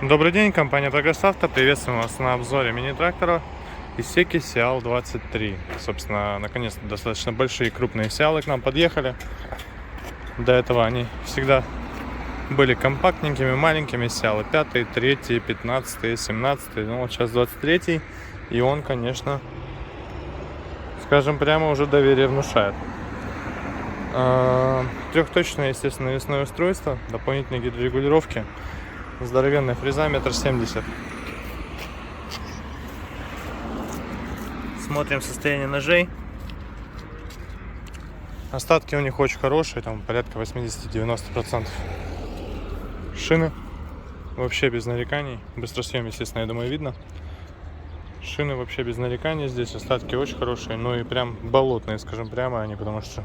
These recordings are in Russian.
Добрый день, компания Прогресс Авто. Приветствуем вас на обзоре мини-трактора Исеки Сиал 23. Собственно, наконец-то достаточно большие крупные Сиалы к нам подъехали. До этого они всегда были компактненькими, маленькими. Сиалы 5, 3, 15, 17. Ну вот сейчас 23. И он, конечно, скажем прямо, уже доверие внушает. Трехточное, естественно, навесное устройство, дополнительные гидрорегулировки. Здоровенная фреза, 1,70 м. Смотрим состояние ножей. Остатки у них очень хорошие, там порядка 80-90%. Шины вообще без нареканий. Быстросъем, естественно, я думаю, видно. Шины вообще без нареканий. Здесь остатки очень хорошие, ну и прям болотные, скажем прямо они, потому что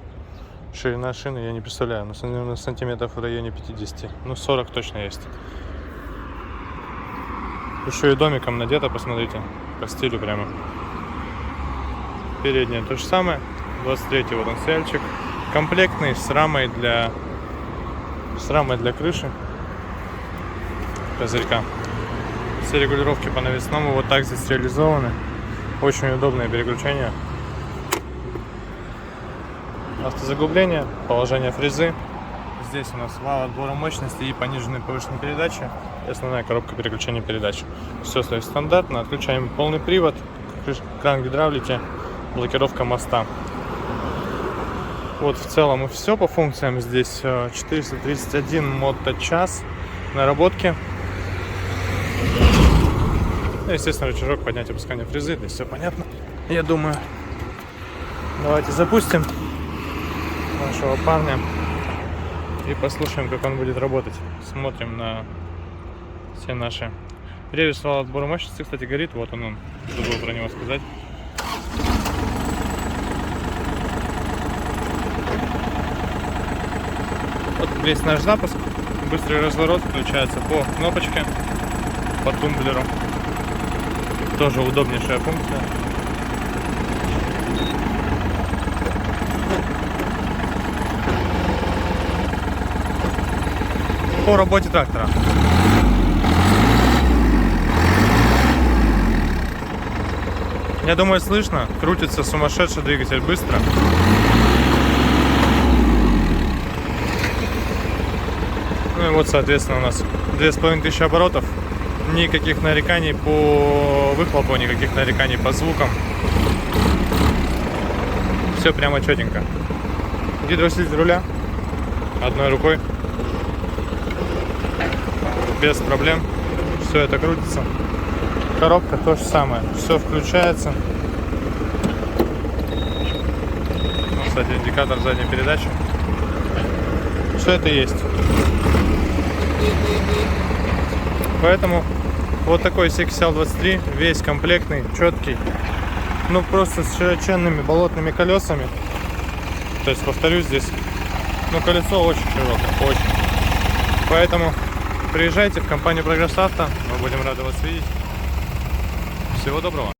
ширина шины я не представляю, но сантиметров в районе 50, ну 40 точно есть. Еще и домиком надето, посмотрите, по стилю прямо. Передняя то же самое, 23-й вот он сельчик, комплектный с рамой для крыши, козырька. Все регулировки по навесному вот так здесь реализованы, очень удобное переключение. Автозаглубление, положение фрезы. Здесь у нас вал отбора мощности и пониженной повышенной передачи, и основная коробка переключения передач. Все стоит стандартно. Отключаем полный привод, кран гидравлики, блокировка моста. Вот в целом и все по функциям. Здесь 431 моточас наработки. Ну, естественно, рычажок поднятия и опускания фрезы. Здесь все понятно, я думаю. Давайте запустим нашего парня и послушаем, как он будет работать. Смотрим на все наши. Ревис вал отбора мощности, кстати, горит. Вот он, забыл про него сказать. Вот весь наш запуск. Быстрый разворот включается по кнопочке, по тумблеру. Тоже удобнейшая функция. По работе трактора. Я думаю, слышно, крутится сумасшедший двигатель быстро. Ну и вот, соответственно, у нас 2500 оборотов. Никаких нареканий по выхлопу, никаких нареканий по звукам. Все прямо четенько. Гидроусилитель руля одной рукой. Без проблем. Все это крутится. Коробка то же самое. Все включается. Кстати, индикатор задней передачи. Все это есть. Поэтому вот такой Исеки Сиал 23. Весь комплектный, четкий. Ну просто с широченными болотными колесами. То есть, повторюсь, здесь колесо очень широкое. Очень. Поэтому приезжайте в компанию Прогресс Авто, мы будем рады вас видеть. Всего доброго.